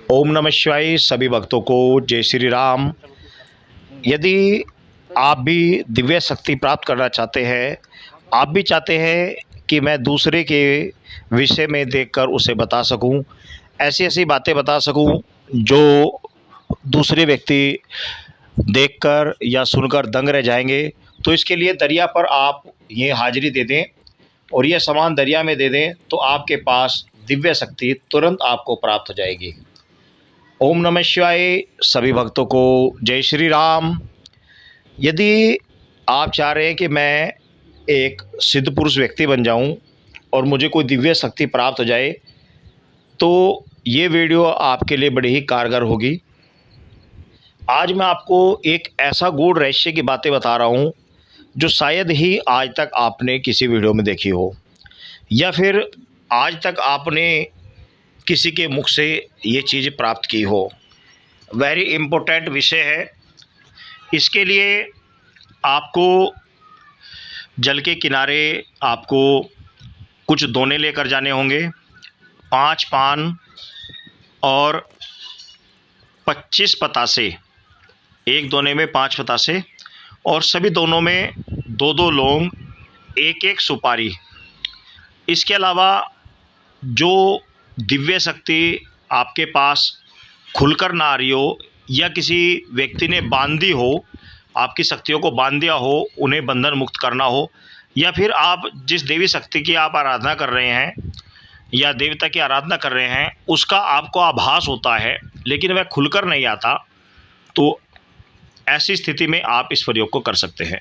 ओम नमः शिवाय। सभी भक्तों को जय श्री राम। यदि आप भी दिव्य शक्ति प्राप्त करना चाहते हैं, आप भी चाहते हैं कि मैं दूसरे के विषय में देखकर उसे बता सकूं, ऐसी ऐसी बातें बता सकूं जो दूसरे व्यक्ति देखकर या सुनकर दंग रह जाएंगे, तो इसके लिए दरिया पर आप ये हाजिरी दे दें और ये सामान दरिया में दे दें, तो आपके पास दिव्य शक्ति तुरंत आपको प्राप्त हो जाएगी। ओम नमः शिवाय। सभी भक्तों को जय श्री राम। यदि आप चाह रहे हैं कि मैं एक सिद्ध पुरुष व्यक्ति बन जाऊं और मुझे कोई दिव्य शक्ति प्राप्त हो जाए, तो ये वीडियो आपके लिए बड़ी ही कारगर होगी। आज मैं आपको एक ऐसा गूढ़ रहस्य की बातें बता रहा हूं जो शायद ही आज तक आपने किसी वीडियो में देखी हो, या फिर आज तक आपने किसी के मुख से ये चीज़ प्राप्त की हो। वेरी इम्पोर्टेंट विषय है। इसके लिए आपको जल के किनारे आपको कुछ दोने लेकर जाने होंगे, 5 पान और 25 पतासे। एक दोने में 5 पतासे और सभी दोनों में 2-2 लौंग, 1-1 सुपारी। इसके अलावा जो दिव्य शक्ति आपके पास खुलकर ना आ रही हो या किसी व्यक्ति ने बांध दी हो, आपकी शक्तियों को बांध दिया हो, उन्हें बंधन मुक्त करना हो, या फिर आप जिस देवी शक्ति की आप आराधना कर रहे हैं या देवता की आराधना कर रहे हैं उसका आपको आभास होता है लेकिन वह खुलकर नहीं आता, तो ऐसी स्थिति में आप इस प्रयोग को कर सकते हैं।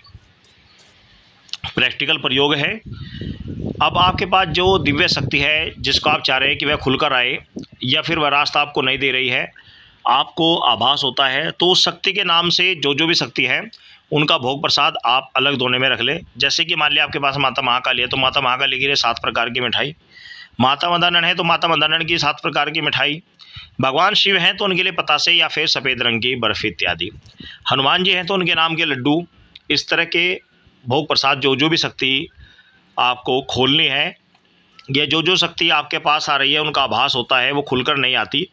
प्रैक्टिकल प्रयोग है। अब आपके पास जो दिव्य शक्ति है जिसको आप चाह रहे हैं कि वह खुलकर आए, या फिर वह रास्ता आपको नहीं दे रही है, आपको आभास होता है, तो उस शक्ति के नाम से जो भी शक्ति है उनका भोग प्रसाद आप अलग दोने में रख लें। जैसे कि मान लिया आपके पास माता महाकाली है तो माता महाकाली के लिए 7 प्रकार की मिठाई, माता मदानन है तो माता मदानन की 7 प्रकार की मिठाई, भगवान शिव हैं तो उनके लिए पतासे या फिर सफ़ेद रंग की बर्फ़ी इत्यादि, हनुमान जी हैं तो उनके नाम के लड्डू। इस तरह के भोग प्रसाद जो भी शक्ति आपको खोलनी है, या जो शक्ति आपके पास आ रही है उनका आभास होता है वो खुलकर नहीं आती,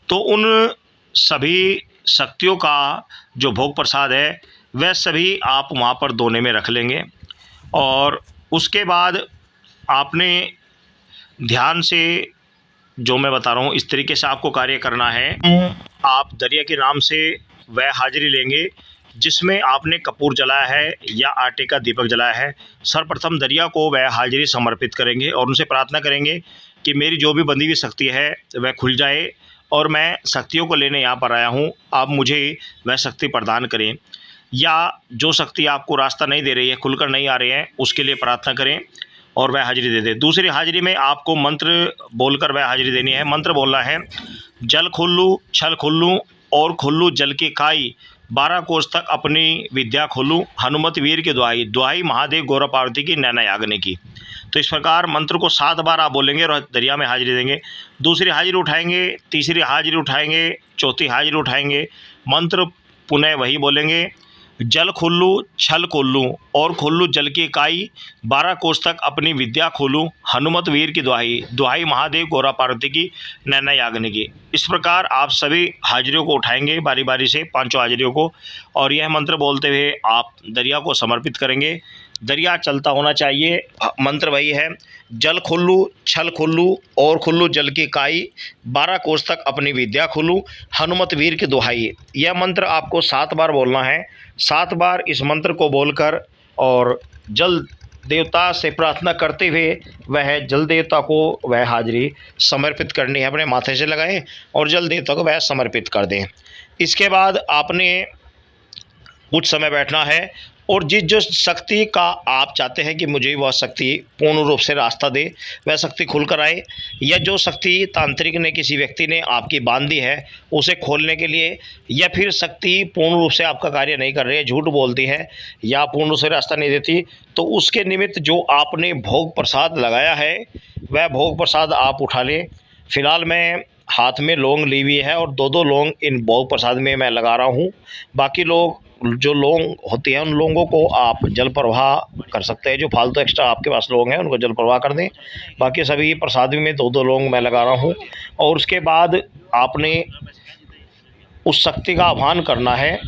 तो उन सभी शक्तियों का जो भोग प्रसाद है वह सभी आप वहाँ पर दोने में रख लेंगे। और उसके बाद आपने ध्यान से जो मैं बता रहा हूँ इस तरीके से आपको कार्य करना है। आप दरिया के नाम से वह हाजिरी लेंगे जिसमें आपने कपूर जलाया है या आटे का दीपक जलाया है। सर्वप्रथम दरिया को वह हाजिरी समर्पित करेंगे और उनसे प्रार्थना करेंगे कि मेरी जो भी बंधी हुई शक्ति है वह खुल जाए और मैं शक्तियों को लेने यहाँ पर आया हूँ, आप मुझे वह शक्ति प्रदान करें। या जो शक्ति आपको रास्ता नहीं दे रही है, खुलकर नहीं आ रही है, उसके लिए प्रार्थना करें और वह हाजिरी दे दे। दूसरी हाजिरी में आपको मंत्र बोलकर वह हाजिरी देनी है। मंत्र बोलना है, जल खोलूँ छल खोलूँ और खोलूँ जल की काई, 12 कोस तक अपनी विद्या खोलूँ, हनुमत वीर की दुहाई, दुहाई महादेव गौरव पार्वती की नैना याग्नि की। तो इस प्रकार मंत्र को 7 बार आप बोलेंगे और दरिया में हाजिरी देंगे। दूसरी हाजिरी उठाएंगे, तीसरी हाजिरी उठाएंगे, चौथी हाजिरी उठाएंगे, मंत्र पुनः वही बोलेंगे, जल खोलूँ छल खोलूँ और खोलूँ जल की इकाई, 12 कोस तक अपनी विद्या खोलूँ, हनुमत वीर की दुहाई, दुहाई महादेव गौरा पार्वती की नैना याग्नि की। इस प्रकार आप सभी हाजिरियों को उठाएंगे बारी बारी से, 5 हाजिरियों को, और यह मंत्र बोलते हुए आप दरिया को समर्पित करेंगे। दरिया चलता होना चाहिए। मंत्र वही है, जल खोलूँ छल खोलूँ और खोलूँ जल की काई, 12 कोस तक अपनी विद्या खोलूँ, हनुमत वीर की दुहाई। यह मंत्र आपको 7 बार बोलना है। 7 बार इस मंत्र को बोलकर और जल देवता से प्रार्थना करते हुए वह जल देवता को वह हाजिरी समर्पित करनी है। अपने माथे से लगाएं और जल देवता को वह समर्पित कर दें। इसके बाद आपने कुछ समय बैठना है और जो शक्ति का आप चाहते हैं कि मुझे वह शक्ति पूर्ण रूप से रास्ता दे, वह शक्ति खुलकर आए, या जो शक्ति तांत्रिक ने किसी व्यक्ति ने आपकी बांधी है उसे खोलने के लिए, या फिर शक्ति पूर्ण रूप से आपका कार्य नहीं कर रही है, झूठ बोलती है या पूर्ण रूप से रास्ता नहीं देती, तो उसके निमित्त जो आपने भोग प्रसाद लगाया है वह भोग प्रसाद आप उठा लें। फिलहाल मैं हाथ में लौंग ली हुई है और 2-2 लौंग इन भोग प्रसाद में मैं लगा रहा हूँ। बाकी लोग जो लोग होते हैं उन लोगों को आप जल प्रवाह कर सकते हैं। जो फालतू एक्स्ट्रा आपके पास लोग हैं उनको जल प्रवाह कर दें। बाकी सभी प्रसादी में 2-2 लोग मैं लगा रहा हूँ। और उसके बाद आपने उस शक्ति का आह्वान करना है,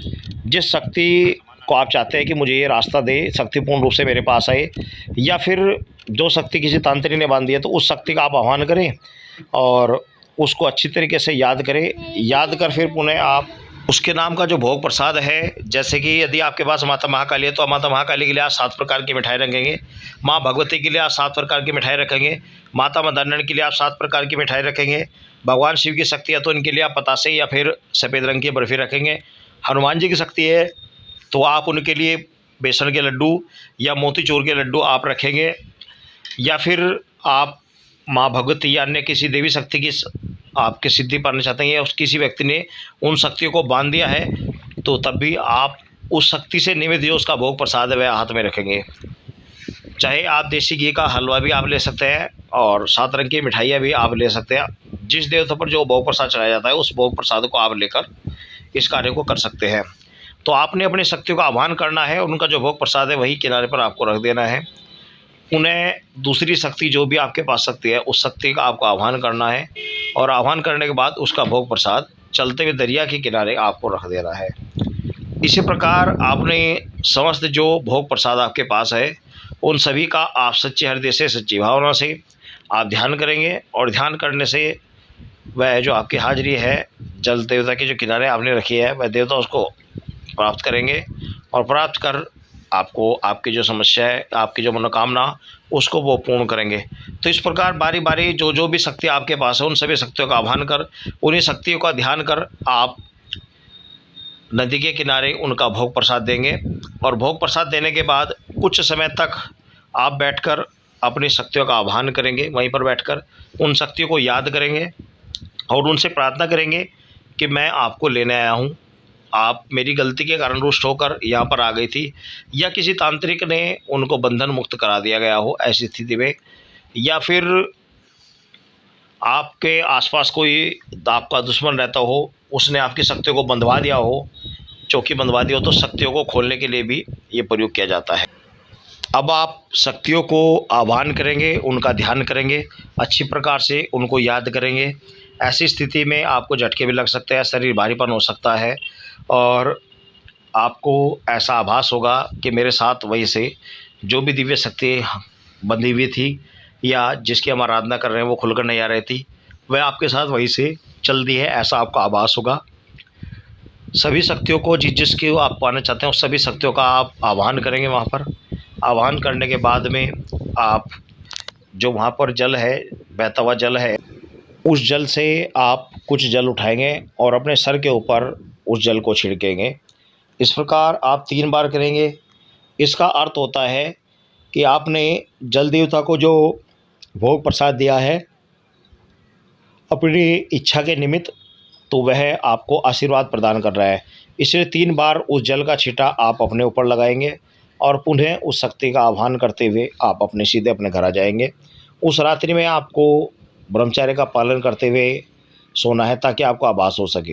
जिस शक्ति को आप चाहते हैं कि मुझे ये रास्ता दे, शक्तिपूर्ण रूप से मेरे पास आए, या फिर जो शक्ति किसी तांत्रिक ने बांध दी है तो उस शक्ति का आप आह्वान करें और उसको अच्छी तरीके से याद करें। याद कर फिर पुनः आप उसके नाम का जो भोग प्रसाद है, जैसे कि यदि आपके पास माता महाकाली है तो माता महाकाली के लिए आप 7 प्रकार की मिठाई रखेंगे, माँ भगवती के लिए आप 7 प्रकार की मिठाई रखेंगे, माता मदन के लिए आप 7 प्रकार की मिठाई रखेंगे, भगवान शिव की शक्ति है तो इनके लिए आप पतासे या फिर सफ़ेद रंग की बर्फ़ी रखेंगे, हनुमान जी की शक्ति है तो आप उनके लिए बेसन के लड्डू या मोतीचूर के लड्डू आप रखेंगे, या फिर आप माँ भगवती या अन्य किसी देवी शक्ति की आपके सिद्धि पाना चाहते हैं या उस किसी व्यक्ति ने उन शक्तियों को बांध दिया है तो तब भी आप उस शक्ति से निमित्त जो उसका भोग प्रसाद है वह हाथ में रखेंगे। चाहे आप देसी घी का हलवा भी आप ले सकते हैं और 7 रंग की मिठाइयाँ भी आप ले सकते हैं। जिस देवता पर जो भोग प्रसाद चढ़ाया जाता है उस भोग प्रसाद को आप लेकर इस कार्य को कर सकते हैं। तो आपने अपनी शक्तियों का आह्वान करना है और उनका जो भोग प्रसाद है वही किनारे पर आपको रख देना है। उन्हें दूसरी शक्ति जो भी आपके पास शक्ति है उस शक्ति का आपको आह्वान करना है और आह्वान करने के बाद उसका भोग प्रसाद चलते हुए दरिया के किनारे आपको रख देना है। इसी प्रकार आपने समस्त जो भोग प्रसाद आपके पास है उन सभी का आप सच्चे हृदय से, सच्ची भावना से आप ध्यान करेंगे और ध्यान करने से वह जो आपकी हाजिरी है जल देवता के जो किनारे आपने रखी है वह देवता उसको प्राप्त करेंगे और प्राप्त कर आपको आपकी जो समस्या है, आपकी जो मनोकामना उसको वो पूर्ण करेंगे। तो इस प्रकार बारी बारी जो भी शक्ति आपके पास है उन सभी शक्तियों का आह्वान कर, उन्हीं शक्तियों का ध्यान कर आप नदी के किनारे उनका भोग प्रसाद देंगे और भोग प्रसाद देने के बाद कुछ समय तक आप बैठकर अपनी शक्तियों का आह्वान करेंगे। वहीं पर बैठकर उन शक्तियों को याद करेंगे और उनसे प्रार्थना करेंगे कि मैं आपको लेने आया हूँ, आप मेरी गलती के कारण रुष्ट होकर यहाँ पर आ गई थी या किसी तांत्रिक ने उनको बंधन मुक्त करा दिया गया हो ऐसी स्थिति में, या फिर आपके आसपास कोई आपका दुश्मन रहता हो, उसने आपकी शक्तियों को बंधवा दिया हो, चौकी बंधवा दी हो, तो शक्तियों को खोलने के लिए भी ये प्रयोग किया जाता है। अब आप शक्तियों को आह्वान करेंगे, उनका ध्यान करेंगे, अच्छी प्रकार से उनको याद करेंगे। ऐसी स्थिति में आपको झटके भी लग सकते हैं, शरीर भारीपन हो सकता है और आपको ऐसा आभास होगा कि मेरे साथ वही से जो भी दिव्य शक्ति बंधी हुई थी या जिसकी हम आराधना कर रहे हैं वो खुलकर नहीं आ रही थी, वह आपके साथ वही से चल दी है, ऐसा आपको आभास होगा। सभी शक्तियों को जिसकी आप पाना चाहते हैं उस सभी शक्तियों का आप आह्वान करेंगे। वहाँ पर आह्वान करने के बाद में आप जो वहाँ पर जल है, बहता हुआ जल है, उस जल से आप कुछ जल उठाएंगे और अपने सर के ऊपर उस जल को छिड़केंगे। इस प्रकार आप 3 बार करेंगे। इसका अर्थ होता है कि आपने जल देवता को जो भोग प्रसाद दिया है अपनी इच्छा के निमित्त, तो वह आपको आशीर्वाद प्रदान कर रहा है। इसलिए 3 बार उस जल का छींटा आप अपने ऊपर लगाएंगे और पुनः उस शक्ति का आह्वान करते हुए आप अपने सीधे अपने घर आ जाएंगे। उस रात्रि में आपको ब्रह्मचर्य का पालन करते हुए सोना है ताकि आपको आभास हो सके।